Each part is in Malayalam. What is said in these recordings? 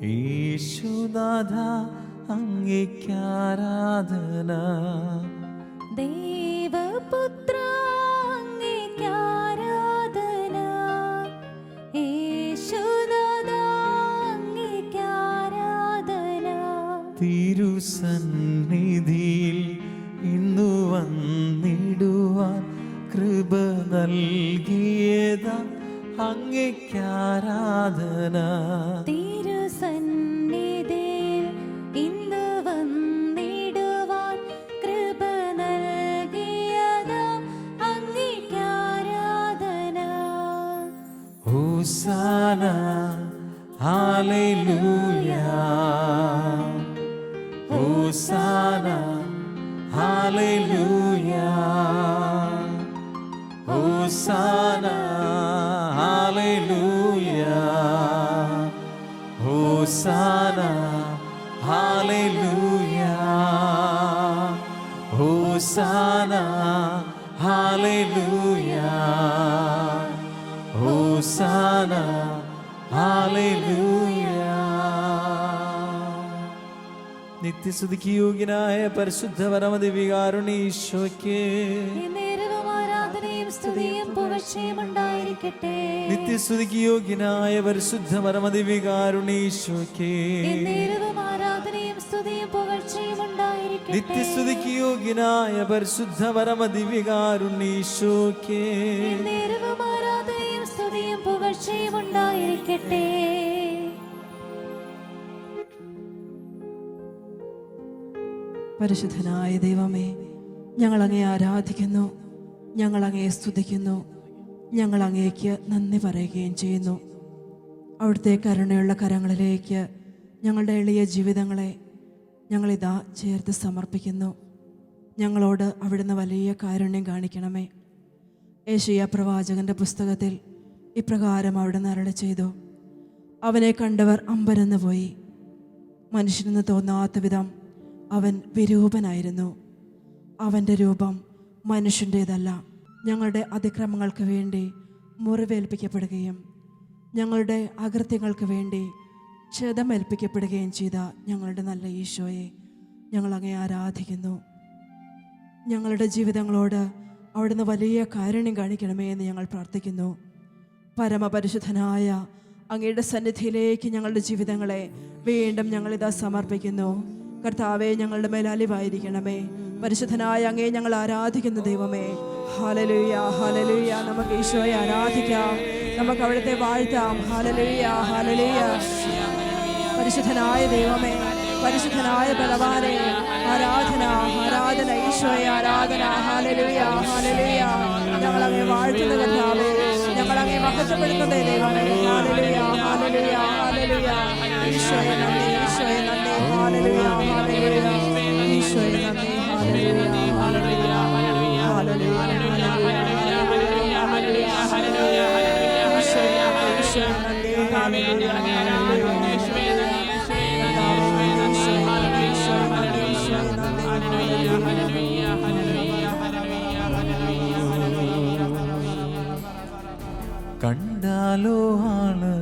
യേശുനാഥ അങ്ങേക്കാരാധന. ദേവപുത്ര അങ്ങേക്കാരാധന. യേശുനാഥ അങ്ങേക്കാരാധന. തിരുസന്നിധിയിൽ ഇന്നു വന്നിടുവാൻ കൃപ നൽകിയതാ അങ്ങേക്കാരാധന. തിരുസന്നിധിയിൽ ഇന്ന് വന്നിടുവാൻ കൃപ നൽകിയതാ അങ്ങേക്കാരാധന. ഹോസാന ഹല്ലേലൂയ, ഹോസാന ഹല്ലേലൂയ, ഹോസാന ഹല്ലേലൂയ, ഹോസാന ഹല്ലേലൂയ, ഹോസാന ഹല്ലേലൂയ, ഹോസാന ഹല്ലേലൂയ. നിത്യസ്തുതിക്ക് യോഗ്യനായ പരിശുദ്ധ പരമദിവ്യകാരുണ്യ ഈശോയ്ക്ക് സ്തുതിയും പുകഴ്ചയും ഉണ്ടായിരിക്കട്ടെ. നിത്യസ്തുതിക്ക് യോഗ്യനായ പരിശുദ്ധ പരമദിവ്യകാരുണ്യ ഈശോയ്ക്ക് ആരാധനയും സ്തുതിയും പുകഴ്ചയും ഉണ്ടായിരിക്കട്ടെ. നിത്യസ്തുതിക്ക് യോഗ്യനായ പരിശുദ്ധ പരമദിവ്യകാരുണ്യ ഈശോയ്ക്ക് ആരാധനയും സ്തുതിയും പുകഴ്ചയും ഉണ്ടായിരിക്കട്ടെ. പരിശുദ്ധനായ ദൈവമേ, ഞങ്ങൾ അങ്ങേ ആരാധിക്കുന്നു, ഞങ്ങൾ അങ്ങയെ സ്തുതിക്കുന്നു, ഞങ്ങൾ അങ്ങേക്ക് നന്ദി പറയുകയും ചെയ്യുന്നു. അവിടുത്തെ കരുണയുള്ള കരങ്ങളിലേക്ക് ഞങ്ങളുടെ എളിയ ജീവിതങ്ങളെ ഞങ്ങളിതാ ചേർത്ത് സമർപ്പിക്കുന്നു. ഞങ്ങളോട് അവിടുന്ന് വലിയ കാരുണ്യം കാണിക്കണമേ. യെശയ്യാ പ്രവാചകന്റെ പുസ്തകത്തിൽ ഇപ്രകാരം അവിടുന്ന് അരുളി ചെയ്തു: അവനെ കണ്ടവർ അമ്പരന്ന് പോയി. മനുഷ്യനെന്ന് തോന്നാത്ത വിധം അവൻ വിരൂപനായിരുന്നു. അവൻ്റെ രൂപം മനുഷ്യൻ്റേതല്ല. ഞങ്ങളുടെ അതിക്രമങ്ങൾക്ക് വേണ്ടി മുറിവേൽപ്പിക്കപ്പെടുകയും ഞങ്ങളുടെ അകൃത്യങ്ങൾക്ക് വേണ്ടി ക്ഷതമേൽപ്പിക്കപ്പെടുകയും ചെയ്ത ഞങ്ങളുടെ നല്ല ഈശോയെ ഞങ്ങൾ അങ്ങേ ആരാധിക്കുന്നു. ഞങ്ങളുടെ ജീവിതങ്ങളോട് അവിടുന്ന് വലിയ കാരുണ്യം കാണിക്കണമേ എന്ന് ഞങ്ങൾ പ്രാർത്ഥിക്കുന്നു. പരമപരിശുദ്ധനായ അങ്ങയുടെ സന്നിധിയിലേക്ക് ഞങ്ങളുടെ ജീവിതങ്ങളെ വീണ്ടും ഞങ്ങളിതാ സമർപ്പിക്കുന്നു. കർത്താവെ, ഞങ്ങളുടെ മേൽ അലിവായിരിക്കണമേ. പരിശുദ്ധനായ അങ്ങയെ ഞങ്ങൾ ആരാധിക്കുന്ന ദൈവമേ, ഹല്ലേലൂയ ഹല്ലേലൂയ. നമുക്ക് ഈശോയെ ആരാധിക്കാം, നമുക്ക് അവിടുത്തെ വാഴ്ത്താം. Hallelujah hallelujah. പരിശുദ്ധനായ ദൈവമേ, പരിശുദ്ധനായ ബലവാനെ, ആരാധന ആരാധന ഈശോയെ ആരാധന. Hallelujah hallelujah. ഞങ്ങൾ അങ്ങയെ വാഴ്ത്തുന്ന കർത്താവേ, ഞങ്ങൾ അങ്ങയെ മഹത്വപ്പെടുത്തുന്ന ദൈവമേ. Hallelujah hallelujah hallelujah. ഈശോയെ നന്ദി, ഈശോയെ നന്ദി. Hallelujah hallelujah. ഈശോയെ നന്ദി. Hallelujah hallelujah hallelujah hallelujah hallelujah. ഈശോയെ നന്ദി, ഹല്ലേലൂയ കണ്ടാലോ ആളറിയുകില്ല,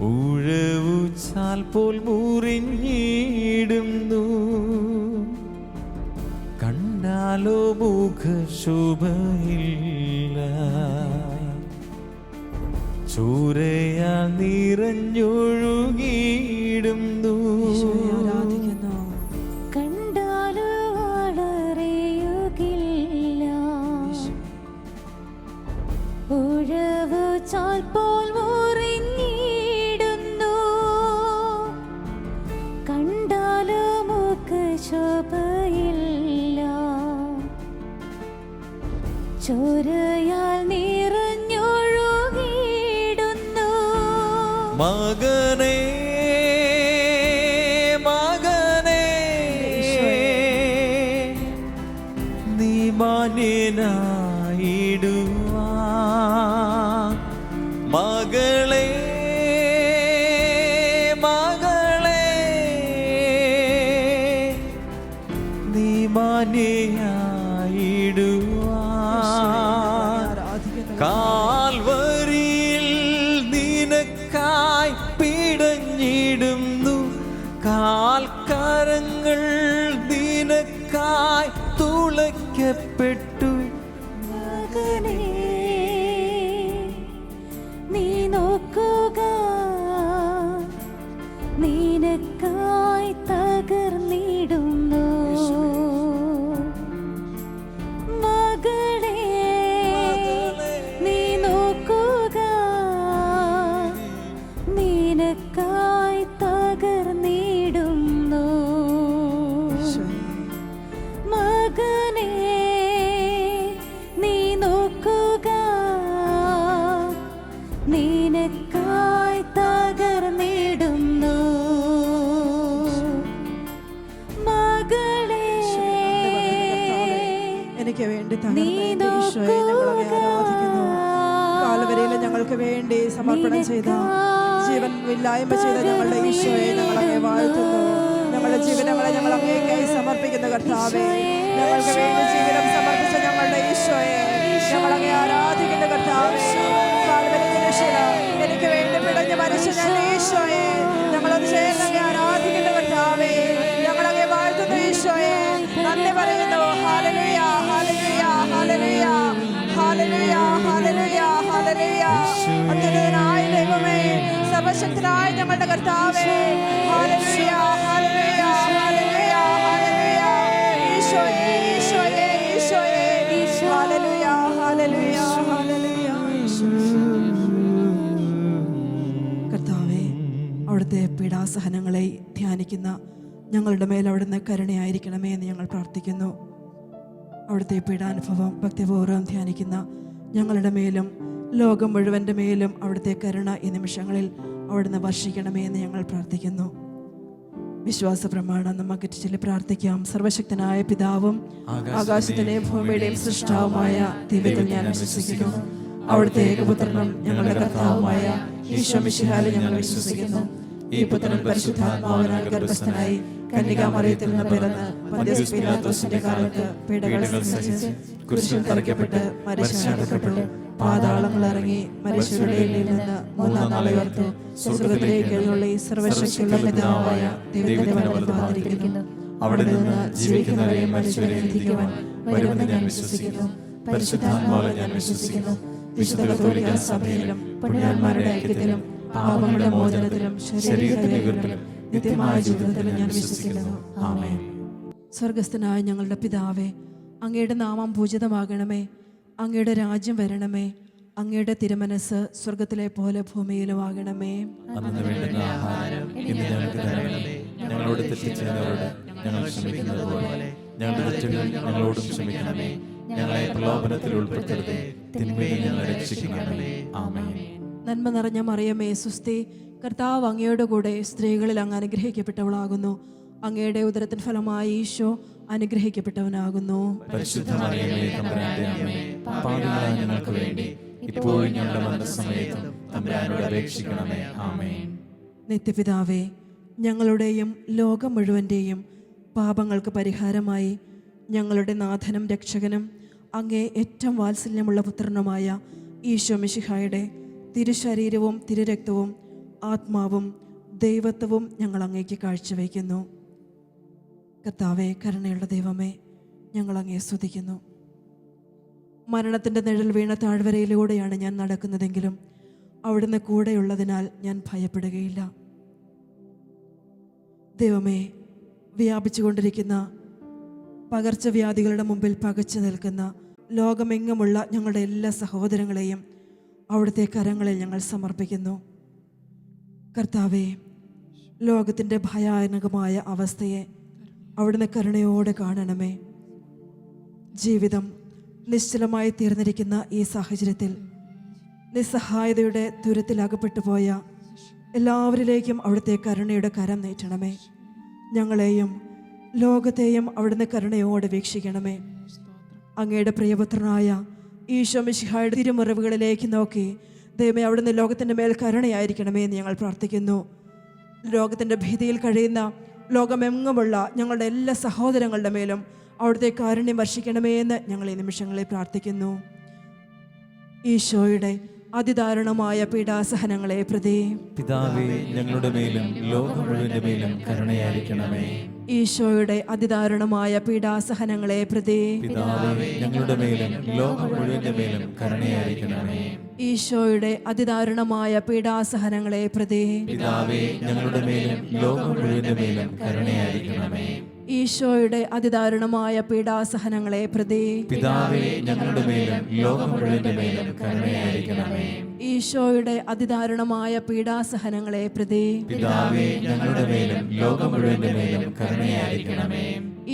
ഉഴവുചാൽ പോൽ മുറിഞ്ഞിടുന്നു. കണ്ടാലോ മുഖശോഭയില്ല, ചോരയാൽ നിറഞ്ഞൊഴുകിയിടുന്നു. കണ്ടാലോ ആളറിയുകില്ല, ഉഴവുചാൽ പോൽ മുറിഞ്ഞിടുന്നു. കണ്ടാലോ മുഖശോഭയില്ല, ചോരയാൽ നിറഞ്ഞൊഴുകിയിടുന്നു. മകനേ മകനേ, നീ മാന്യനായിടുവാൻ. മകളേ മകളേ, നീ മാന്യനായിടുവാൻ. വേണ്ടി തകർന്ന എൻ്റെ ഈശോയെ ഞങ്ങൾ അങ്ങേ ആരാധിക്കുന്നു. കാലവരയിൽ ഞങ്ങൾക്ക് വേണ്ടി സമർപ്പണം ചെയ്ത, ജീവൻ ഇല്ലായ്മ ചെയ്ത ഞങ്ങളുടെ ഈശോയെ ഞങ്ങൾ അങ്ങേ വാഴ്ത്തുന്നു. ഞങ്ങളുടെ ജീവിതങ്ങളെ ഞങ്ങൾ അങ്ങേക്കായി സമർപ്പിക്കുന്ന കർത്താവേ, ഞങ്ങൾക്ക് വേണ്ടി ജീവിതം സമർപ്പിച്ച ഞങ്ങളുടെ ഈശോയെ ഞങ്ങൾ അങ്ങേ ആരാധിക്കുന്ന കർത്താവേ. കാൽവരിയുടെ രക്ഷക എനിക്ക് വേണ്ടി പിടഞ്ഞ് മരിച്ച ഞങ്ങളുടെ ഈശോയെ ഞങ്ങളൊന്ന് ചേർന്ന് അങ്ങേ ആരാധിക്കുന്ന കർത്താവേ, ഞങ്ങൾ അങ്ങേ വാഴ്ത്തുന്നു ഈശോയെ. നന്ദി പറയുന്നു. Hallelujah, hallelujah, hallelujah, hallelujah, hallelujah, hallelujah. അത്യുന്നതനായ ദൈവമേ, സർവശക്തനായ ഞങ്ങളുടെ കർത്താവേ, ഹല്ലേലൂയ, ഹല്ലേലൂയ, ഹല്ലേലൂയ, ഹല്ലേലൂയ. ഈശോയേ, ഈശോയേ, ഈശോയേ, ഹല്ലേലൂയ, ഹല്ലേലൂയ, ഹല്ലേലൂയ. കർത്താവേ, അവിടുത്തെ പീഡാസഹനങ്ങളെ ധ്യാനിക്കുന്ന ഞങ്ങളുടെ മേൽ അവിടുന്ന് കരുണയായിരിക്കണമേ എന്ന് ഞങ്ങൾ പ്രാർത്ഥിക്കുന്നു. അവിടുത്തെ പീഡാനുഭവം ഭക്തിപൂർവ്വം ധ്യാനിക്കുന്ന ഞങ്ങളുടെ മേലും ലോകം മുഴുവൻ്റെ മേലും അവിടുത്തെ കരുണ ഈ നിമിഷങ്ങളിൽ അവിടുന്ന് വർഷിക്കണമേ എന്ന് ഞങ്ങൾ പ്രാർത്ഥിക്കുന്നു. വിശ്വാസ പ്രമാണം നമുക്ക് ചൊല്ലി പ്രാർത്ഥിക്കാം. സർവശക്തനായ പിതാവും ആകാശത്തിന്റെയും ഭൂമിയുടെയും സൃഷ്ടാവുമായ ദൈവത്തിൽ ഞാൻ വിശ്വസിക്കുന്നു. അവിടുത്തെ ഏകപുത്രനും ഞങ്ങളുടെ കർത്താവുമായ ഈശോ മിശിഹായിൽ ഞങ്ങൾ വിശ്വസിക്കുന്നു. ഈ പുത്രൻ പരിശുദ്ധാത്മാവിനാൽ ഗർഭസ്ഥനായി കന്യകാമറിയത്തിൽ നിന്ന് പിറന്ന് പന്തിയോസ് പീലാത്തോസിന്റെ കാലത്ത് പീഡകൾ സഹിച്ച് കുരിശിൽ തറയ്ക്കപ്പെട്ട് മരിച്ചടക്കപ്പെട്ടു, പാതാളങ്ങൾ ഇറങ്ങി മരിച്ചവരുടെ ഇടയിൽ നിന്ന് മൂന്നാം നാൾ ഉയർത്തു, സ്വർഗ്ഗത്തിലേക്ക് എഴുന്നള്ളി സർവ്വശക്തിയുള്ള പിതാവായ ദൈവത്തിന്റെ വലത്ത് വന്നിരിക്കുന്നു. അവിടെ നിന്ന് ജീവിക്കുന്നവരെയും മരിച്ചവരെയും വിധിക്കുവാൻ വരുമെന്ന് ഞാൻ വിശ്വസിക്കുന്നു. പരിശുദ്ധാത്മാവിൽ ഞാൻ വിശ്വസിക്കുന്നു. വിശുദ്ധ കത്തോലിക്ക സഭയിലും പുണ്യവാന്മാരുടെ ഐക്യത്തിലും പാപങ്ങളുടെ മോചനത്തിലും ശരീരത്തിലെ ഉയർപ്പിലും നിത്യമായ ജീവിതത്തിലും ഞാൻ വിശ്വസിക്കുന്നു. ആമേൻ. സ്വർഗസ്ഥനായ ഞങ്ങളുടെ പിതാവേ, അങ്ങയുടെ നാമം പൂജിതമാകണമേ. അങ്ങയുടെ രാജ്യം വരണമേ. അങ്ങയുടെ തിരുമനസ് സ്വർഗത്തിലെ പോലെ ഭൂമിയിലും ആകണമേ. അന്ന് വേണ്ടുന്ന ആഹാരം ഇന്ന് ഞങ്ങൾക്ക് തരണമേ. ഞങ്ങളോട് തെറ്റ് ചെയ്യുന്നവരോട് ഞങ്ങൾ ക്ഷമിക്കുന്നത് പോലെ ഞങ്ങളുടെ തെറ്റുകൾ ഞങ്ങളോടും ക്ഷമിക്കണമേ. ഞങ്ങളെ പ്രലോഭനത്തിൽ ഉൾപ്പെടുത്തരുതേ, തിന്മയിൽ ഞങ്ങളെ രക്ഷിക്കണമേ. ആമേൻ. നന്മ നിറഞ്ഞ മറിയമേ, സുസ്തി, കർത്താവ് അങ്ങയുടെ കൂടെ സ്ത്രീകളിൽ അങ്ങ് അനുഗ്രഹിക്കപ്പെട്ടവളാകുന്നു. അങ്ങയുടെ ഉദരത്തിൻ ഫലമായി ഈശോ അനുഗ്രഹിക്കപ്പെട്ടവനാകുന്നു. പരിശുദ്ധ മറിയമേ, തമ്പുരാന്റെ അമ്മേ, പാപികളായ ഞങ്ങൾക്ക് വേണ്ടി ഇപ്പോഴും ഞങ്ങളുടെ മരണസമയത്തും തമ്പുരാനോട് അപേക്ഷിക്കണമേ. ആമേൻ. നിത്യപിതാവേ, ഞങ്ങളുടെയും ലോകം മുഴുവൻ്റെയും പാപങ്ങൾക്ക് പരിഹാരമായി ഞങ്ങളുടെ നാഥനും രക്ഷകനും അങ്ങേ ഏറ്റവും വാത്സല്യമുള്ള പുത്രനുമായ ഈശോ മിശിഹായുടെ തിരുശരീരവും തിരുരക്തവും ആത്മാവും ദൈവത്വവും ഞങ്ങൾ അങ്ങേക്ക് കാഴ്ചവെക്കുന്നു. കർത്താവേ, കരുണയുള്ള ദൈവമേ, ഞങ്ങൾ അങ്ങേ സ്തുതിക്കുന്നു. മരണത്തിൻ്റെ നിഴൽ വീണ താഴ്വരയിലൂടെയാണ് ഞാൻ നടക്കുന്നതെങ്കിലും അവിടുന്ന് കൂടെയുള്ളതിനാൽ ഞാൻ ഭയപ്പെടുകയില്ല. ദൈവമേ, വ്യാപിച്ചുകൊണ്ടിരിക്കുന്ന പകർച്ചവ്യാധികളുടെ മുമ്പിൽ പകച്ചു നിൽക്കുന്ന ലോകമെങ്ങുമുള്ള ഞങ്ങളുടെ എല്ലാ സഹോദരങ്ങളെയും അവിടുത്തെ കരങ്ങളിൽ ഞങ്ങൾ സമർപ്പിക്കുന്നു. കർത്താവേ, ലോകത്തിൻ്റെ ഭയാനകമായ അവസ്ഥയെ അവിടുന്ന് കരുണയോടെ കാണണമേ. ജീവിതം നിശ്ചലമായി തീർന്നിരിക്കുന്ന ഈ സാഹചര്യത്തിൽ നിസ്സഹായതയുടെ ദുരിതത്തിലകപ്പെട്ടു പോയ എല്ലാവരിലേക്കും അവിടുത്തെ കരുണയുടെ കരം നീട്ടണമേ. ഞങ്ങളെയും ലോകത്തെയും അവിടുന്ന് കരുണയോടെ വീക്ഷിക്കണമേ. അങ്ങയുടെ പ്രിയപുത്രനായ ഈശോ മിശിഹായുടെ തിരുമുറിവുകളിലേക്ക് നോക്കി ദൈവമേ, അവിടുന്ന് ലോകത്തിൻ്റെ മേൽ കരുണയായിരിക്കണമേ എന്ന് ഞങ്ങൾ പ്രാർത്ഥിക്കുന്നു. ലോകത്തിൻ്റെ ഭീതിയിൽ കഴിയുന്ന ലോകമെങ്ങുമുള്ള ഞങ്ങളുടെ എല്ലാ സഹോദരങ്ങളുടെ മേലും അവിടുത്തെ കാരുണ്യം വർഷിക്കണമേ എന്ന് ഞങ്ങൾ ഈ നിമിഷങ്ങളിൽ പ്രാർത്ഥിക്കുന്നു. ഈശോയുടെ അതിദാരുണമായ പീഡാസഹനങ്ങളെ പ്രതി പിതാവേ, ഞങ്ങളുടെ മേലും ലോകം മുഴുവന്റെ മേലും കരുണയായിരിക്കണമേ. ഈശോയുടെ അതിദാരുണമായ പീഡാസഹനങ്ങളെ പ്രതി പിതാവേ, ഞങ്ങളുടെ മേലും ലോകം മുഴുവന്റെ മേലും കരുണയായിരിക്കണമേ. ഈശോയുടെ അതിദാരുണമായ പീഡാസഹനങ്ങളെ പ്രതി പിതാവേ, ഞങ്ങളുടെ മേലും ലോകം മുഴുവന്റെ മേലും കരുണയായിരിക്കണമേ. ഈശോയുടെ അതിദാരുണമായ പീഡാസഹനങ്ങളെ പ്രതി പിതാവേ, ഞങ്ങളുടെ മേലും ലോകം മുഴുവന്റെ മേലും കരുണയായിരിക്കണമേ. ഈശോയുടെ അതിദാരുണമായ പീഡാസഹനങ്ങളെ പ്രതി പിതാവേ, ഞങ്ങളുടെ മേലും ലോകം മുഴുവന്റെ മേലും കരുണയായിരിക്കണമേ.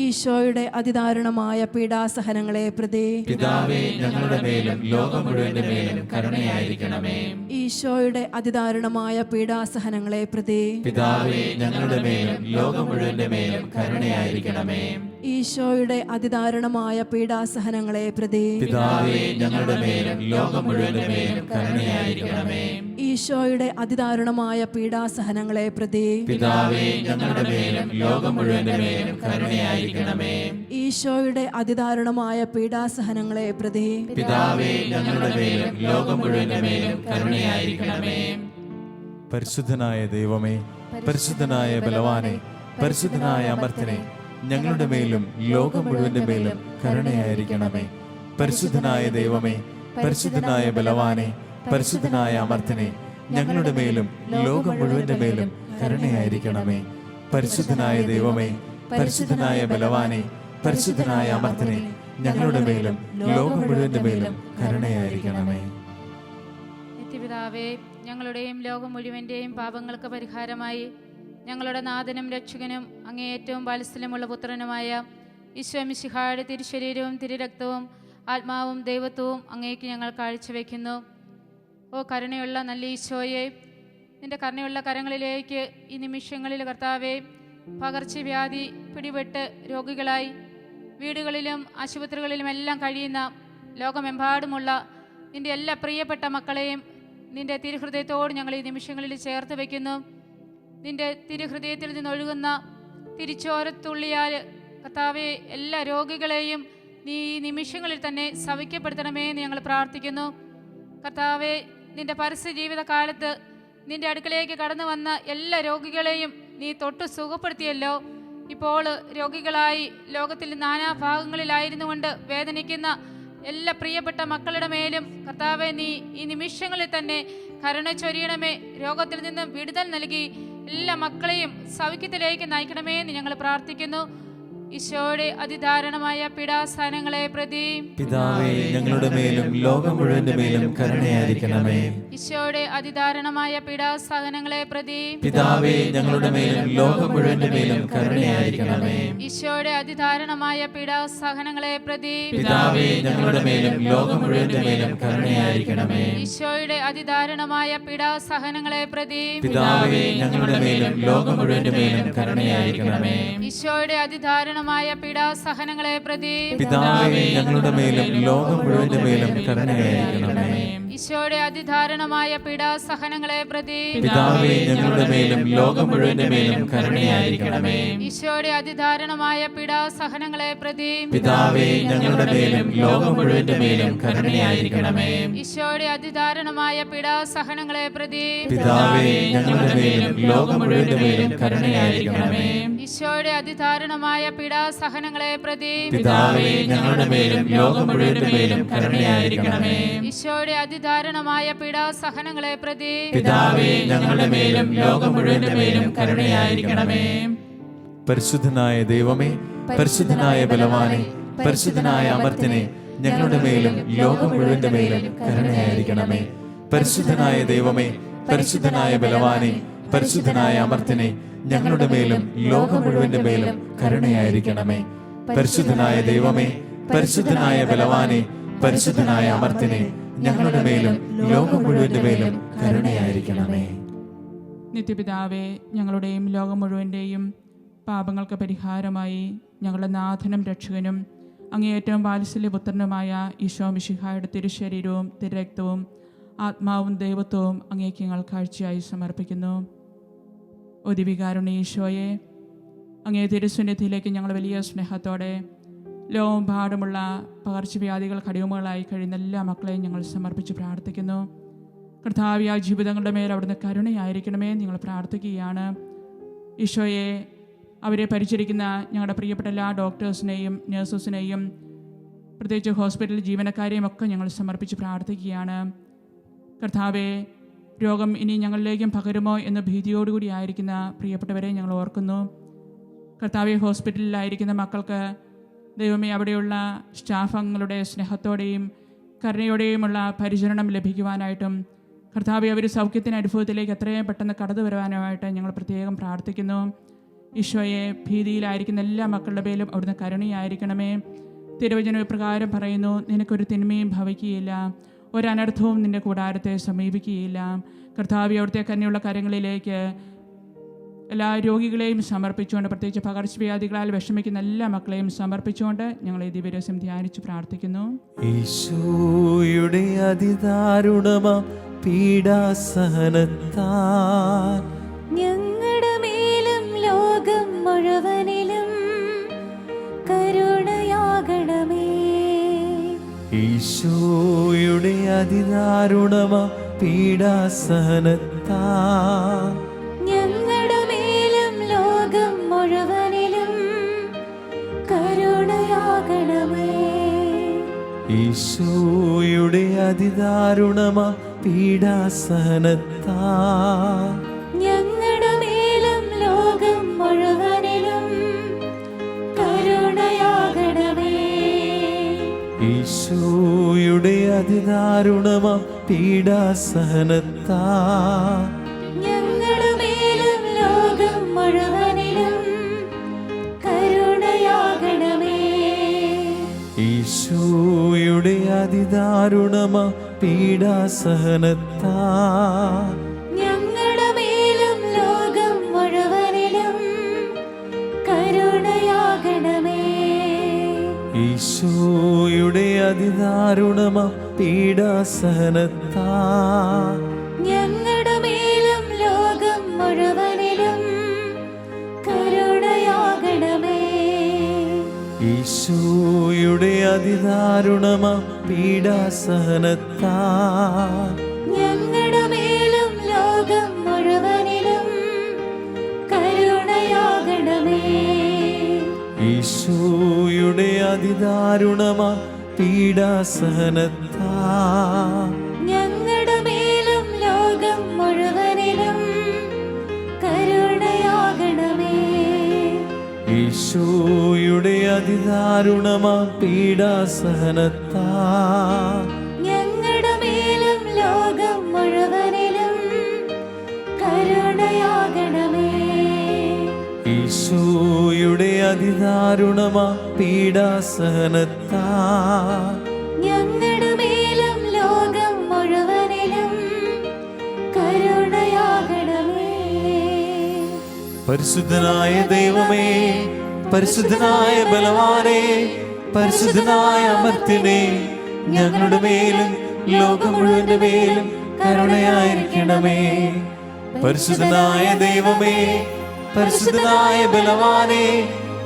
ഈശോയുടെ അതിദാരുണമായ പീഡാസഹനങ്ങളെ പ്രതി പിതാവേ, ഞങ്ങളുടെ മേലും ലോകം മുഴുവന്റെ മേലും കരുണയായിരിക്കണമേ. ഈശോയുടെ അതിദാരുണമായ പീഡാസഹനങ്ങളെ പ്രതി പിതാവേ ഞങ്ങളുടെ മേലും ലോകം മുഴുവന്റെ മേലും കരുണയായിരിക്കണമേ. ഈശോയുടെ അതിദാരുണമായ പീഡാസഹനങ്ങളെ പ്രതി പിതാവേ ഞങ്ങളുടെ മേലും ലോകം മുഴുവന്റെ മേലും കരുണയായിരിക്കണമേ. ഈശോയുടെ അതിദാരുണമായ പീഡാസഹനങ്ങളെ പ്രതി പിതാവേ ഞങ്ങളുടെ മേലും ലോകം മുഴുവന്റെ മേലും കരുണയായിരിക്കണമേ. ഈശോയുടെ അതിദാരുണമായ പീഡാസഹനങ്ങളെ പ്രതി പിതാവേ ഞങ്ങളുടെ മേലും ലോകം മുഴുവന്റെ മേലും കരുണയായിരിക്കണമേ. പരിശുദ്ധനായ ദൈവമേ, പരിശുദ്ധനായ ബലവാനെ, പരിശുദ്ധനായ അമർത്തനെ, ഞങ്ങളുടെ മേലും ലോകം മുഴുവന്റെ മേലും കരുണയായിരിക്കണമേ. പരിശുദ്ധനായ ദൈവമേ, പരിശുദ്ധനായ ബലവാനെ, പരിശുദ്ധനായ അമർത്തനെ, ഞങ്ങളുടെ മേലും ലോകം മുഴുവന്റെ മേലും കരുണയായിരിക്കണമേ. പരിശുദ്ധനായ ദൈവമേ, പരിശുദ്ധനായ ബലവാനെ, പരിശുദ്ധനായ അമർത്തനെ, ഞങ്ങളുടെ മേലും ലോകം മുഴുവന്റെ മേലും കരുണയായിരിക്കണമേ. നിത്യപിതാവേ, ഞങ്ങളുടെയും ലോകം മുഴുവൻ്റെയും പാപങ്ങൾക്ക് പരിഹാരമായി ഞങ്ങളുടെ നാഥനും രക്ഷകനും അങ്ങേയറ്റവും വാത്സല്യമുള്ള പുത്രനുമായ ഈശോ മിശിഹായുടെ തിരുശരീരവും തിരുരക്തവും ആത്മാവും ദൈവത്വവും അങ്ങേക്ക് ഞങ്ങൾ കാഴ്ചവെക്കുന്നു. ഓ കരുണയുള്ള നല്ല ഈശോയെ, നിന്റെ കരുണയുള്ള കരങ്ങളിലേക്ക് ഈ നിമിഷങ്ങളിൽ കർത്താവേ, പകർച്ചവ്യാധി പിടിപെട്ട് രോഗികളായി വീടുകളിലും ആശുപത്രികളിലുമെല്ലാം കഴിയുന്ന ലോകമെമ്പാടുമുള്ള നിന്റെ എല്ലാ പ്രിയപ്പെട്ട മക്കളെയും നിന്റെ തിരുഹൃദയത്തോട് ഞങ്ങൾ ഈ നിമിഷങ്ങളിൽ ചേർത്ത് വയ്ക്കുന്നു. നിന്റെ തിരുഹൃദയത്തിൽ നിന്നൊഴുകുന്ന തിരിച്ചോരത്തുള്ളിയാൽ കർത്താവെ എല്ലാ രോഗികളെയും നീ ഈ നിമിഷങ്ങളിൽ തന്നെ സൗഖ്യപ്പെടുത്തണമേ എന്ന് ഞങ്ങൾ പ്രാർത്ഥിക്കുന്നു. കർത്താവെ, നിന്റെ പരസ്യ ജീവിതകാലത്ത് നിന്റെ അടുക്കലേക്ക് കടന്നു വന്ന എല്ലാ രോഗികളെയും നീ തൊട്ട് സുഖപ്പെടുത്തിയല്ലോ. ഇപ്പോൾ രോഗികളായി ലോകത്തിൽ നാനാഭാഗങ്ങളിലായിരുന്നു കൊണ്ട് വേദനിക്കുന്ന എല്ലാ പ്രിയപ്പെട്ട മക്കളുടെ മേലും കർത്താവെ, നീ ഈ നിമിഷങ്ങളിൽ തന്നെ കരുണ ചൊരിയണമേ. രോഗത്തിൽ നിന്നും വിടുതൽ നൽകി എല്ലാ മക്കളെയും സൗഖ്യത്തിലേക്ക് നയിക്കണമേ എന്ന് ഞങ്ങൾ പ്രാർത്ഥിക്കുന്നു. ഈശോയുടെ അതിദാരുണമായ പീഡാസഹനങ്ങളെ പ്രതി പിതാവേ ഞങ്ങളുടെ മേലും ലോകം മുഴുവന്റെ മേലും കരുണയായിരിക്കണമേ. ഈശോയുടെ അതിദാരുണമായ പീഡാസഹനങ്ങളെ പ്രതി പിതാവേ ഞങ്ങളുടെ മേലും ലോകം മുഴുവന്റെ മേലും കരുണയായിരിക്കണമേ. ഈശോയുടെ അതിദാരുണമായ പീഡാസഹനങ്ങളെ പ്രതി പിതാവേ ഞങ്ങളുടെ മേലും ലോകം മുഴുവന്റെ മേലും കരുണയായിരിക്കണമേ. ഈശോയുടെ അതിദാരുണമായ പീഡാസഹനങ്ങളെ പ്രതി പിതാവേ ഞങ്ങളുടെ മേലും ലോകം മുഴുവന്റെ മേലും കരുണയായിരിക്കണമേ. ഈശോയുടെ അതിദാരുണമായ പീഡാസഹനങ്ങളെ പ്രതി പിതാവേ ഞങ്ങളുടെ മേലും ലോകം മുഴുവന്റെ മേലും കരുണയായിരിക്കണമേ. ഈശോയുടെ അതിദാരുണമായ പീഡാസഹനങ്ങളെ പ്രതി പിതാവേ ഞങ്ങളുടെ മേലും ലോകം മുഴുവന്റെ മേലും കരുണയായിരിക്കണമേ. ഈശോയുടെ അതിദാരുണമായ പീഡാസഹനങ്ങളെ പ്രതി പിതാവേ ഞങ്ങളുടെ മേലും ലോകം മുഴുവന്റെ മേലും കരുണയായിരിക്കണമേ. ഈശോയുടെ അതിദാരുണമായ പീഡാസഹനങ്ങളെ പ്രതി പിതാവേ ഞങ്ങളുടെ മേലും ലോകം മുഴുവന്റെ മേലും കരുണയായിരിക്കണമേ. ഈശോയുടെ അതിദാരുണമായ പീഡാസഹനങ്ങളെ പ്രതി പിതാവേ ഞങ്ങളുടെ മേലും ലോകം മുഴുവന്റെ മേലും കരുണയായിരിക്കണമേ. ഈശോയുടെ അതിദാരുണമായ പീഡാസഹനങ്ങളെ പ്രതി പിതാവേ ഞങ്ങളുടെ മേലും ലോകം മുഴുവന്റെ മേലും കരുണയായിരിക്കണമേ. പരിശുദ്ധനായ ദൈവമേ, പരിശുദ്ധനായ ബലവാനെ, പരിശുദ്ധനായ അമർത്യനെ, ഞങ്ങളുടെ മേലും ലോകം മുഴുവന്റെ മേലും കരുണയായിരിക്കണമേ. പരിശുദ്ധനായ ദൈവമേ, പരിശുദ്ധനായ ബലവാനെ, പരിശുദ്ധനായ അമർത്യനെ, ഞങ്ങളുടെ മേലും ലോകം മുഴുവന്റെ മേലും കരുണയായിരിക്കണമേ. പരിശുദ്ധനായ ദൈവമേ, പരിശുദ്ധനായ ബലവാനെ, പരിശുദ്ധനായ അമർത്യനെ, ഞങ്ങളുടെ മേലും ലോകം മുഴുവന്റെ മേലും കരുണയായിരിക്കണമേ. നിത്യപിതാവേ, ഞങ്ങളുടെയും ലോകം മുഴുവൻ്റെയും പാപങ്ങൾക്ക് പരിഹാരമായി ഞങ്ങളുടെ നാഥനും രക്ഷകനും അങ്ങേയറ്റവും വാത്സല്യപുത്രനുമായ ഈശോ മിശിഹായുടെ തിരുശരീരവും തിരുരക്തവും ആത്മാവും ദൈവത്വവും അങ്ങേക്ക് ഞങ്ങൾ കാഴ്ചയായി സമർപ്പിക്കുന്നു. ഓ ദിവികാരുണ്യ ഈശോയെ, അങ്ങേ തിരുസന്നിധിയിലേക്ക് ഞങ്ങൾ വലിയ സ്നേഹത്തോടെ ലോകമെമ്പാടുമുള്ള പകർച്ചവ്യാധികൾ കടിയുമകളായി കഴിയുന്ന എല്ലാ മക്കളെയും ഞങ്ങൾ സമർപ്പിച്ച് പ്രാർത്ഥിക്കുന്നു. കർത്താവിയ ജീവിതങ്ങളുടെ മേൽ അവിടുന്ന് കരുണയായിരിക്കണമേ ഞങ്ങൾ പ്രാർത്ഥിക്കുകയാണ്. ഈശോയെ, അവരെ പരിചരിക്കുന്ന ഞങ്ങളുടെ പ്രിയപ്പെട്ട എല്ലാ ഡോക്ടേഴ്സിനെയും നഴ്സസിനെയും പ്രത്യേകിച്ച് ഹോസ്പിറ്റൽ ജീവനക്കാരെയും ഒക്കെ ഞങ്ങൾ സമർപ്പിച്ച് പ്രാർത്ഥിക്കുകയാണ്. കർത്താവെ, രോഗം ഇനി ഞങ്ങളിലേക്കും പകരുമോ എന്ന ഭീതിയോടുകൂടി ആയിരിക്കുന്ന പ്രിയപ്പെട്ടവരെ ഞങ്ങൾ ഓർക്കുന്നു. കർത്താവെ, ഹോസ്പിറ്റലിലായിരിക്കുന്ന മക്കൾക്ക് ദൈവമേ അവിടെയുള്ള സ്റ്റാഫ് അംഗങ്ങളുടെ സ്നേഹത്തോടെയും കരുണയോടെയുമുള്ള പരിചരണം ലഭിക്കുവാനായിട്ടും കർത്താവെ അവർ സൗഖ്യത്തിന് അനുഭവത്തിലേക്ക് എത്രയും പെട്ടെന്ന് കടന്നു വരുവാനുമായിട്ട് ഞങ്ങൾ പ്രത്യേകം പ്രാർത്ഥിക്കുന്നു. ഈശോയെ, ഭീതിയിലായിരിക്കുന്ന എല്ലാ മക്കളുടെ മേലും അവിടുന്ന് കരുണയായിരിക്കണമേ. തിരുവചനം പ്രകാരം പറയുന്നു, നിനക്കൊരു തിന്മയും ഭവിക്കുകയില്ല. ഒരനർത്ഥവും നിൻ്റെ കൂടാരത്തെ സമീപിക്കുകയില്ല. കർത്താവേ, അവിടുത്തെ കന്യുള്ള കരങ്ങളിലേക്ക് എല്ലാ രോഗികളെയും സമർപ്പിച്ചുകൊണ്ട്, പ്രത്യേകിച്ച് പകർച്ചവ്യാധികളാൽ വിഷമിക്കുന്ന എല്ലാ മക്കളെയും സമർപ്പിച്ചുകൊണ്ട് ഞങ്ങൾ ഈ ദിവസം ധ്യാനിച്ച് പ്രാർത്ഥിക്കുന്നു. ഈശോയുടെ അതിദാരുണമാ പീഡാസഹനത്താൽ ഞങ്ങളുടെ മേലും ലോകം മുഴുവനിലും കരുണയാകണമേ. ഈശോയുടെ അതിദാരുണമാ പീഡാസഹനത്താൽ ഞങ്ങളുടെ മേലും ലോകം മുഴുവനിലും കരുണയാകണമേ. ഈശോയുടെ അതിദാരുണമാ പീഡാസഹനത്താൽ ഞങ്ങളുടെ മേലും ലോകം മുഴുവനിലും കരുണയാകണമേ. ഈശോയുടെ അതിദാരുണമാ പീഡാസഹനത്താൽ ഞങ്ങളുടെ മേലും ലോകം മുഴുവനിലും കരുണയാകണമേ. ഈശോയുടെ അതിദാരുണമാ പീഡാസഹനത്താൽ ഞങ്ങളുടെ മേലും ലോകം മുഴുവനിലും കരുണയാകണമേ. ഈശോയുടെ അതിദാരുണമാ പീഡാസഹനത്താൽ ഞങ്ങളുടെ മേലും ലോകം മുഴുവനിലും കരുണയാകണമേ. ഈശോയുടെ അതിദാരുണമാ പീഡാസഹനത്താൽ ഞങ്ങളുടെ മേലും ലോകം മുഴുവനിലും കരുണയാകണമേ. ഈശോയുടെ അതിദാരുണമാ പീഡാസഹനത്താൽ ഞങ്ങളുടെ മേലും ലോകം മുഴുവനിലും കരുണയാകണമേ. ഈശോയുടെ അതിദാരുണമാ പീഡാസഹനത്താൽ ഞങ്ങളുടെ മേലും ലോകം മുഴുവനിലും കരുണയാകണമേ. ഈശോയുടെ അതിദാരുണമാ പീഡാസഹനത്താൽ ഞങ്ങളുടെ മേലും ലോകം മുഴുവനിലും കരുണയാകണമേ. പരിശുദ്ധനായ ദൈവമേ, പരിശുദ്ധനായ ബലവാനേ, പരിശുദ്ധനായ അമർത്യനേ, ഞങ്ങളുടെ മേലും ലോകം മുഴുവന്റെ മേലും കരുണയായിരിക്കണമേ. പരിശുദ്ധനായ ദൈവമേ, പരിശുദ്ധനായ ബലവാനേ,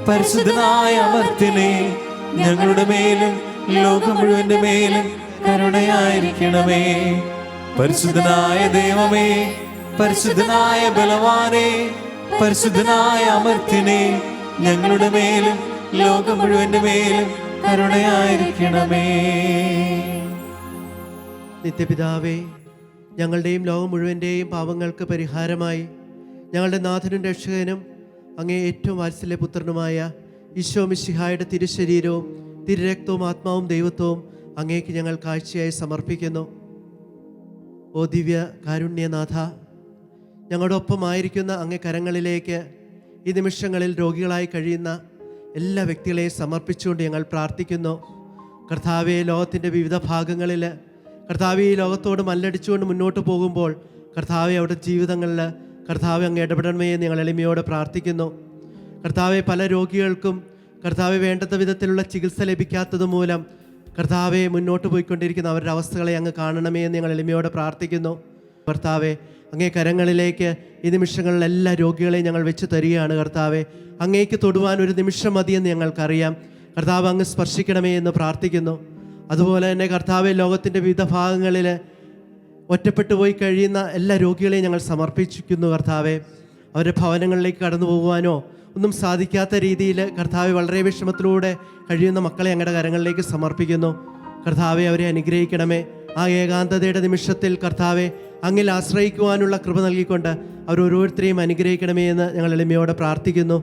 പരിശുദ്ധനായ അമർത്യനേ, ഞങ്ങളുടെ മേലും ലോകം മുഴുവന്റെ മേലും കരുണയായിരിക്കണമേ. പരിശുദ്ധനായ ദൈവമേ, പരിശുദ്ധനായ ബലവാനേ, പരിശുദ്ധനായ അമർത്യനേ, ഞങ്ങളുടെ മേലും ലോകം മുഴുവന്റെ മേലും കരുണയായിരിക്കണമേ. നിത്യപിതാവേ, ഞങ്ങളുടെയും ലോകം മുഴുവൻ്റെയും പാപങ്ങൾക്ക് പരിഹാരമായി ഞങ്ങളുടെ നാഥനും രക്ഷകനും അങ്ങേ ഏറ്റവും വാത്സല്യപുത്രനുമായ ഈശോ മിശിഹായുടെ തിരുശരീരവും തിരുരക്തവും ആത്മാവും ദൈവത്വവും അങ്ങേക്ക് ഞങ്ങൾ കാഴ്ചയായി സമർപ്പിക്കുന്നു. ഓ ദിവ്യ കാരുണ്യനാഥ, ഞങ്ങളുടെ ഒപ്പമായിരിക്കുന്ന അങ്ങേ കരങ്ങളിലേക്ക് ഈ നിമിഷങ്ങളിൽ രോഗികളായി കഴിയുന്ന എല്ലാ വ്യക്തികളെയും സമർപ്പിച്ചുകൊണ്ട് ഞങ്ങൾ പ്രാർത്ഥിക്കുന്നു. കർത്താവെ, ലോകത്തിൻ്റെ വിവിധ ഭാഗങ്ങളിൽ കർത്താവെ ഈ ലോകത്തോട് മല്ലടിച്ചുകൊണ്ട് മുന്നോട്ട് പോകുമ്പോൾ കർത്താവെ അവിടെ ജീവിതങ്ങളിൽ കർത്താവെ അങ്ങ് ഇടപെടണമേ എന്ന് ഞങ്ങൾ എളിമയോടെ പ്രാർത്ഥിക്കുന്നു. കർത്താവെ, പല രോഗികൾക്കും കർത്താവെ വേണ്ടത്ത വിധത്തിലുള്ള ചികിത്സ ലഭിക്കാത്തത് മൂലം കർത്താവെ മുന്നോട്ട് പോയിക്കൊണ്ടിരിക്കുന്ന അവരുടെ അവസ്ഥകളെ അങ്ങ് കാണണമേ എന്ന് ഞങ്ങൾ എളിമയോടെ പ്രാർത്ഥിക്കുന്നു. കർത്താവെ, അങ്ങേ കരങ്ങളിലേക്ക് ഈ നിമിഷങ്ങളിൽ എല്ലാ രോഗികളെയും ഞങ്ങൾ വെച്ച് തരികയാണ്. കർത്താവെ, അങ്ങേക്ക് തൊടുവാൻ ഒരു നിമിഷം മതിയെന്ന് ഞങ്ങൾക്കറിയാം. കർത്താവ് അങ്ങ് സ്പർശിക്കണമേ എന്ന് പ്രാർത്ഥിക്കുന്നു. അതുപോലെ തന്നെ കർത്താവെ, ലോകത്തിൻ്റെ വിവിധ ഭാഗങ്ങളിൽ ഒറ്റപ്പെട്ടു പോയി കഴിയുന്ന എല്ലാ രോഗികളെയും ഞങ്ങൾ സമർപ്പിച്ചിരിക്കുന്നു. കർത്താവെ, അവരുടെ ഭവനങ്ങളിലേക്ക് കടന്നു പോകുവാനോ ഒന്നും സാധിക്കാത്ത രീതിയിൽ കർത്താവെ വളരെ വിഷമത്തിലൂടെ കഴിയുന്ന മക്കളെ ഞങ്ങളുടെ കരങ്ങളിലേക്ക് സമർപ്പിക്കുന്നു. കർത്താവെ, അവരെ അനുഗ്രഹിക്കണമേ. ആ ഏകാന്തതയുടെ നിമിഷത്തിൽ കർത്താവെ അങ്ങിൽ ആശ്രയിക്കുവാനുള്ള കൃപ നൽകിക്കൊണ്ട് അവരോരോരുത്തരെയും അനുഗ്രഹിക്കണമേ എന്ന് ഞങ്ങൾ എളിമയോടെ പ്രാർത്ഥിക്കുന്നു.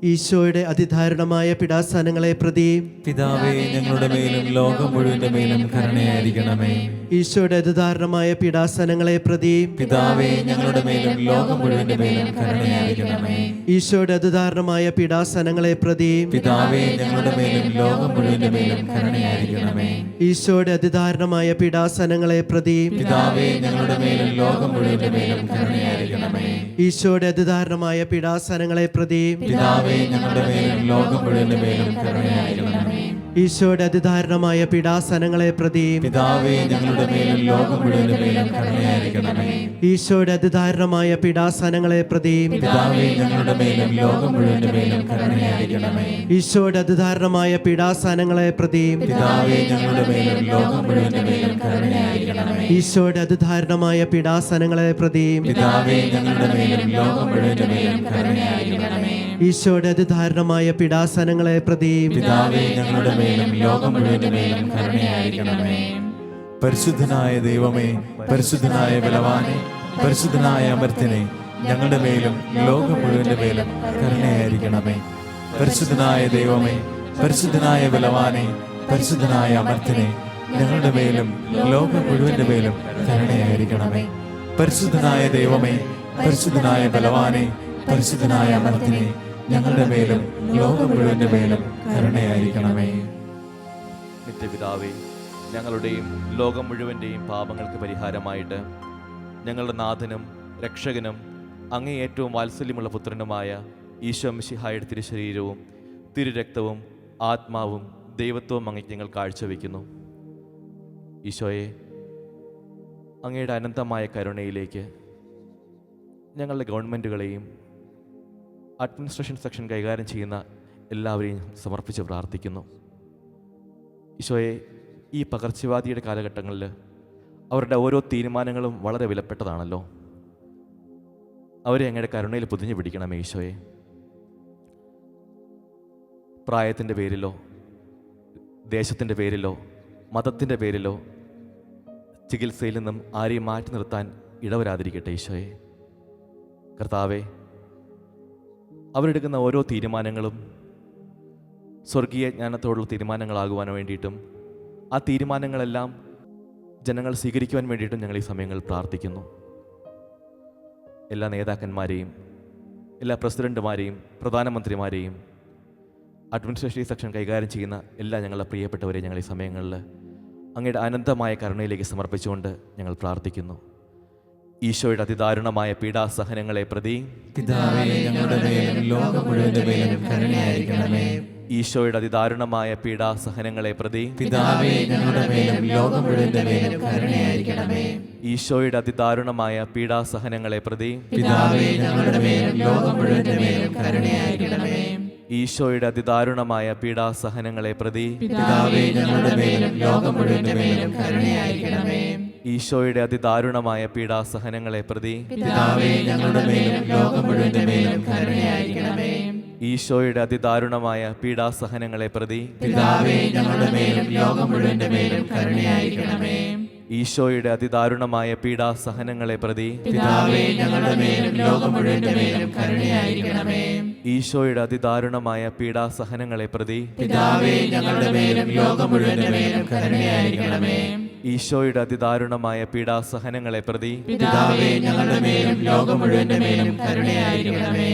ഈശോയുടെ അതിദാരുണമായ പീഡാസഹനങ്ങളെ പ്രതി പിതാവേ ഞങ്ങളുടെ മേലും ലോകം മുഴുവന്റെ മേലും കരുണയായിരിക്കണമേ. ഈശോയുടെ അതിദാരുണമായ പീഡാസഹനങ്ങളെ പ്രതി പിതാവേ ഞങ്ങളുടെ മേലും ലോകം മുഴുവന്റെ മേലും കരുണയായിരിക്കണമേ. ഈശോയുടെ അതിദാരുണമായ പീഡാസഹനങ്ങളെ പ്രതി പിതാവേ ഞങ്ങളുടെ മേലും ലോകം മുഴുവന്റെ മേലും കരുണയായിരിക്കണമേ. ഈശോയുടെ അതിദാരുണമായ പീഡാസഹനങ്ങളെ പ്രതി പിതാവേ ഞങ്ങളുടെ മേലും ലോകം മുഴുവന്റെ മേലും കരുണയായിരിക്കണമേ. ഈശോയുടെ അതിദാരുണമായ പീഡാസഹനങ്ങളെ പ്രതി പിതാവേ ഞങ്ങളുടെ മേലും ലോകം മുഴുവന്റെ മേലും കരുണയായിരിക്കണമേ. ഈശോയുടെ അതിദാരുണമായ പീഡാസഹനങ്ങളെ പ്രതി പിതാവേ ഞങ്ങളുടെ മേലും ലോകം മുഴുവന്റെ മേലും കരുണയായിരിക്കണമേ. ഈശോയുടെ അതിദാരുണമായ പീഡാസഹനങ്ങളെ പ്രതി പിതാവേ ഞങ്ങളുടെ മേലും ലോകം മുഴുവന്റെ മേലും കരുണയായിരിക്കണമേ. ഈശോയുടെ അതിദാരുണമായ പീഡാസഹനങ്ങളെ പ്രതി പിതാവേ ഞങ്ങളുടെ മേലും ലോകം മുഴുവന്റെ മേലും കരുണയായിരിക്കണമേ. ഈശോയുടെ അതിദാരുണമായ പീഡാസഹനങ്ങളെ പ്രതി പിതാവേ ഞങ്ങളുടെ മേലും ലോകം മുഴുവന്റെ മേലും കരുണയായിരിക്കണമേ. ഈശോയുടെ അതിദാരുണമായ പീഡാസഹനങ്ങളെ പ്രതി പിതാവേ ഞങ്ങളുടെ മേലും ലോകം മുഴുവന്റെ മേലും കരുണയായിരിക്കണമേ. പരിശുദ്ധനായ ദൈവമേ, പരിശുദ്ധനായ ബലവാനെ, പരിശുദ്ധനായ അമർത്യനെ, ഞങ്ങളുടെ മേലും ലോകം മുഴുവന്റെ മേലും കരുണയായിരിക്കണമേ. പരിശുദ്ധനായ ദൈവമേ, പരിശുദ്ധനായ ബലവാനെ, പരിശുദ്ധനായ അമർത്യനെ, ഞങ്ങളുടെ മേലും ലോകം മുഴുവന്റെ മേലും കരുണയായിരിക്കണമേ. പരിശുദ്ധനായ ദൈവമേ, പരിശുദ്ധനായ ബലവാനെ, പരിശുദ്ധനായ അമർത്യനെ, ഞങ്ങളുടെ മേലും ലോകം മുഴുവന്റെ മേലും കരുണയായിരിക്കണമേ. നിത്യപിതാവേ, ഞങ്ങളുടെയും ലോകം മുഴുവൻ്റെയും പാപങ്ങൾക്ക് പരിഹാരമായിട്ട് ഞങ്ങളുടെ നാഥനും രക്ഷകനും അങ്ങേ ഏറ്റവും വാത്സല്യമുള്ള പുത്രനുമായ ഈശോ മിശിഹായുടെ തിരുശരീരവും തിരുരക്തവും ആത്മാവും ദൈവത്വവും അങ്ങേക്ക് ഞങ്ങൾ കാഴ്ചവെക്കുന്നു. ഈശോയെ, അങ്ങയുടെ അനന്തമായ കരുണയിലേക്ക് ഞങ്ങളുടെ ഗവൺമെൻറ്റുകളെയും അഡ്മിനിസ്ട്രേഷൻ സെക്ഷൻ കൈകാര്യം ചെയ്യുന്ന എല്ലാവരെയും സമർപ്പിച്ച് പ്രാർത്ഥിക്കുന്നു. ഈശോയെ, ഈ പകർച്ചവ്യാധിയുടെ കാലഘട്ടങ്ങളിൽ അവരുടെ ഓരോ തീരുമാനങ്ങളും വളരെ വിലപ്പെട്ടതാണല്ലോ. അവരെ അങ്ങയുടെ കരുണയിൽ പൊതിഞ്ഞു പിടിക്കണമേ ഈശോയെ. പ്രായത്തിൻ്റെ പേരിലോ ദേശത്തിൻ്റെ പേരിലോ മതത്തിൻ്റെ പേരിലോ ചികിത്സയിൽ നിന്നും ആരെയും മാറ്റി നിർത്താൻ ഇടവരാതിരിക്കട്ടെ ഈശോയെ. കർത്താവേ, അവരെടുക്കുന്ന ഓരോ തീരുമാനങ്ങളും സ്വർഗീയ ജ്ഞാനത്തോടുള്ള തീരുമാനങ്ങളാകുവാൻ വേണ്ടിയിട്ടും ആ തീരുമാനങ്ങളെല്ലാം ജനങ്ങൾ സ്വീകരിക്കുവാൻ വേണ്ടിയിട്ടും ഞങ്ങൾ ഈ സമയങ്ങളിൽ പ്രാർത്ഥിക്കുന്നു. എല്ലാ നേതാക്കന്മാരെയും, എല്ലാ പ്രസിഡന്റുമാരെയും, പ്രധാനമന്ത്രിമാരെയും, അഡ്മിനിസ്ട്രേറ്റീവ് സെക്ഷൻ കൈകാര്യം ചെയ്യുന്ന എല്ലാ ഞങ്ങളുടെ പ്രിയപ്പെട്ടവരെയും ഞങ്ങൾ ഈ സമയങ്ങളിൽ അങ്ങയുടെ അനന്തമായ കരുണയിലേക്ക് സമർപ്പിച്ചുകൊണ്ട് ഞങ്ങൾ പ്രാർത്ഥിക്കുന്നു. ഈശോയുടെ അതിദാരുണമായ പീഡാസഹനങ്ങളെ പ്രതി പിതാവേ ഞങ്ങളുടെ മേലും ലോകം മുഴുവന്റെ മേലും കരുണയായിരിക്കണമേ. ഈശോയുടെ അതിദാരുണമായ പീഡാസഹനങ്ങളെ പ്രതി പിതാവേ ഞങ്ങളുടെ മേലും ലോകം മുഴുവന്റെ മേലും കരുണയായിരിക്കണമേ. ഈശോയുടെ അതിദാരുണമായ പീഡാസഹനങ്ങളെ പ്രതി പിതാവേ ഞങ്ങളുടെ മേലും ലോകം മുഴുവന്റെ മേലും കരുണയായിരിക്കണമേ. ഈശോയുടെ അതിദാരുണമായ പീഡാസഹനങ്ങളെ പ്രതി പിതാവേ ഞങ്ങളുടെ മേലും ലോകം മുഴുവന്റെ മേലും കരുണയായിരിക്കണമേ. ഈശോയുടെ അതിദാരുണമായ പീഡാസഹനങ്ങളെ പ്രതി പിതാവേ ഞങ്ങളുടെ മേലും ലോകം മുഴുവന്റെ മേലും കരുണയായിരിക്കണമേ. ഈശോയുടെ അതിദാരുണമായ പീഡാസഹനങ്ങളെ പ്രതി പിതാവേ ഞങ്ങളുടെ മേലും ലോകം മുഴുവന്റെ മേലും കരുണയായിരിക്കണമേ. ഈശോയുടെ അതിദാരുണമായ പീഡാസഹനങ്ങളെ പ്രതി പിതാവേ ഞങ്ങളുടെ മേലും ലോകം മുഴുവന്റെ മേലും കരുണയായിരിക്കണമേ. ഈശോയുടെ അതിദാരുണമായ പീഡാസഹനങ്ങളെ പ്രതി പിതാവേ ഞങ്ങളുടെ മേലും ലോകം മുഴുവന്റെ മേലും കരുണയായിരിക്കണമേ. ഈശോയുടെ അതിദാരുണമായ പീഡാസഹനങ്ങളെ പ്രതി പിതാവേ ഞങ്ങളുടെ മേലും ലോകം മുഴുവന്റെ മേലും കരുണയായിരിക്കണമേ.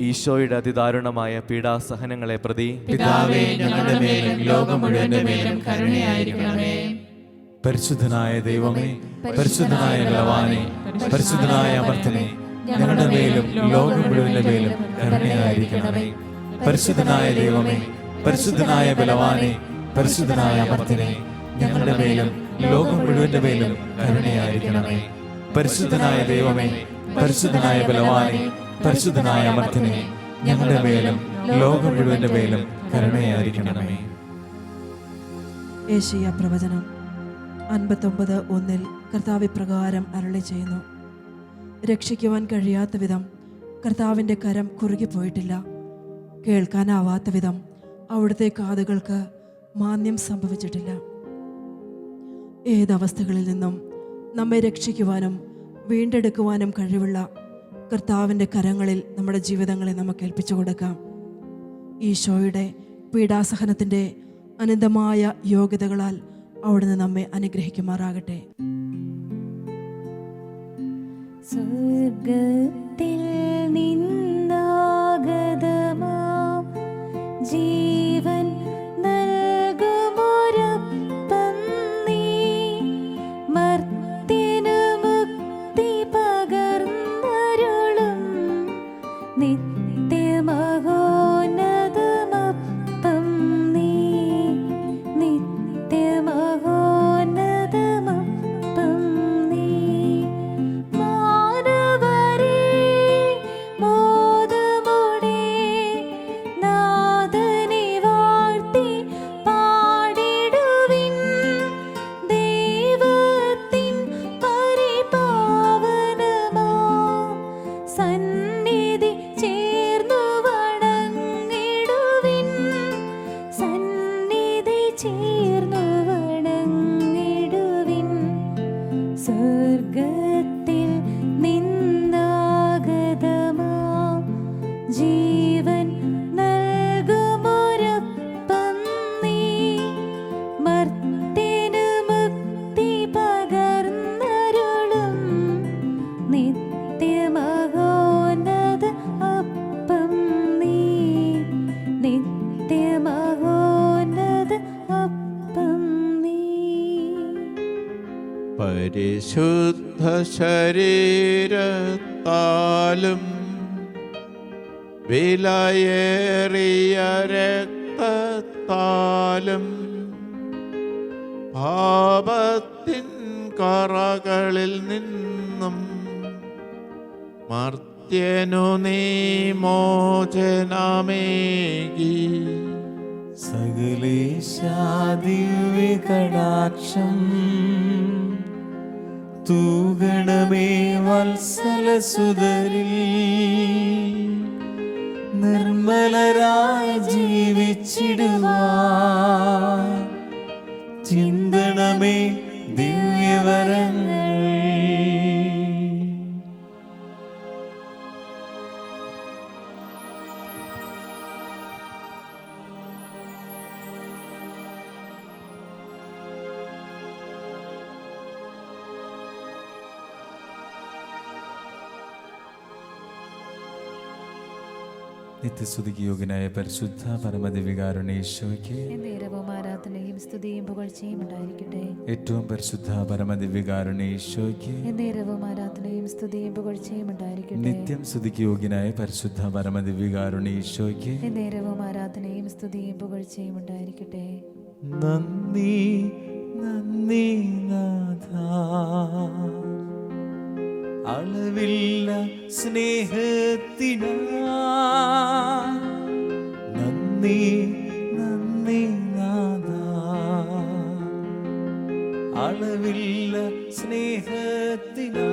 ഈശോയുടെ അതിദാരുണമായ പീഡാസഹനങ്ങളെ പ്രതി പിതാവേ ഞങ്ങളുടെ മേലും ലോകം മുഴുവന്റെ മേലും കരുണയായിരിക്കണമേ. പരിശുദ്ധനായ ദൈവമേ, പരിശുദ്ധനായ ബലവാനെ, പരിശുദ്ധനായ അമർത്യനെ, ഞങ്ങളുടെ മേലും ലോകം മുഴുവന്റെ മേലും കരുണയായിരിക്കണമേ. പരിശുദ്ധനായ ദൈവമേ, പരിശുദ്ധനായ ബലവാനെ, പരിശുദ്ധനായ അമർത്യനെ, ഞങ്ങളുടെ മേലും ലോകം മുഴുവന്റെ മേലും കരുണയായിരിക്കണമേ. പരിശുദ്ധനായ ദൈവമേ, പരിശുദ്ധനായ ബലവാനെ, പരിശുദ്ധനായ അമർത്യനെ, ഞങ്ങളുടെ മേലും ലോകം മുഴുവന്റെ മേലും കരുണയായിരിക്കണമേ. ഏശയ്യാ പ്രവചനം 59:1 കർത്താവ് ഇപ്രകാരം അരുളി ചെയ്യുന്നു: രക്ഷിക്കുവാൻ കഴിയാത്ത വിധം കർത്താവിൻ്റെ കരം കുറുകിപ്പോയിട്ടില്ല, കേൾക്കാനാവാത്ത വിധം അവിടുത്തെ കാതുകൾക്ക് മാന്യം സംഭവിച്ചിട്ടില്ല. ഏതവസ്ഥകളിൽ നിന്നും നമ്മെ രക്ഷിക്കുവാനും വീണ്ടെടുക്കുവാനും കഴിവുള്ള കർത്താവിൻ്റെ കരങ്ങളിൽ നമ്മുടെ ജീവിതങ്ങളെ നമുക്ക് ഏൽപ്പിച്ചു കൊടുക്കാം. ഈശോയുടെ പീഡാസഹനത്തിൻ്റെ അനന്തമായ യോഗ്യതകളാൽ അവിടുന്ന് നമ്മെ അനുഗ്രഹിക്കുമാറാകട്ടെ. സ്വർഗത്തിൽ നിന്നാഗതമാം ജീവൻ നൽകുമൊരപ്പം നീ, മർത്യനു മുക്തി പകർന്നരുളും നിത്യമഹോന്നതമപ്പം നീ, നിത്യമഹോന്നതമപ്പം നീ. മാനവരേ മോദമോടെ നാഥനെ വാഴ്ത്തി പാടിടുവിൻ, ദൈവത്തിൻ പരിപാവനമാം സന്നിധി ചേർന്നു വണങ്ങിടുവിൻ, സന്നിധി ചേർന്നു വണങ്ങിടുവിൻ. സ്വർഗത്തിൽ നിന്നാഗതമാം ജീവൻ നൽകുമൊരപ്പം നീ, മർത്യനു മുക്തി പകർന്നരുളും നിത്യമഹോന്നത അപ്പം നീ, നിത്യമഹോന്നത അപ്പം നീ. പരിശുദ്ധ ശരീരത്താലും വിലയേറിയ രക്തത്താലും പാപത്തിൻ കറകളിൽ നിന്നും മർത്യനു നീ മോചനമേകി. സകലേശാദിവ്യകടാക്ഷം തൂഗണമേ വത്സലസുതരിൽ, നിർമ്മലരായി ജീവിച്ചിടുവാൻ ചിന്തണമേ ദിവ്യവരങ്ങൾ. നിത്യസ്തുതിക്ക് യോഗ്യനായ പരിശുദ്ധ പരമദിവ്യകാരുണ്യേശോയ്ക്ക് നേരവും ആരാധനയും സ്തുതിയും പുകഴ്ചയും ഉണ്ടായിരിക്കട്ടെ. ഏറ്റവും പരിശുദ്ധ പരമദിവ്യകാരുണ്യേശോയ്ക്ക് നേരവും ആരാധനയും സ്തുതിയും പുകഴ്ചയും ഉണ്ടായിരിക്കട്ടെ. നിത്യം സ്തുതിക്ക് യോഗ്യനായ പരിശുദ്ധ പരമദിവ്യകാരുണ്യേശോയ്ക്ക് നേരവും ആരാധനയും സ്തുതിയും പുകഴ്ചയും ഉണ്ടായിരിക്കട്ടെ. നന്ദി നന്ദി നാഥാ, അളവില്ല സ്നേഹത്തിനാ നന്ദി നന്ദി നാഥാ, അളവില്ല സ്നേഹത്തിനാ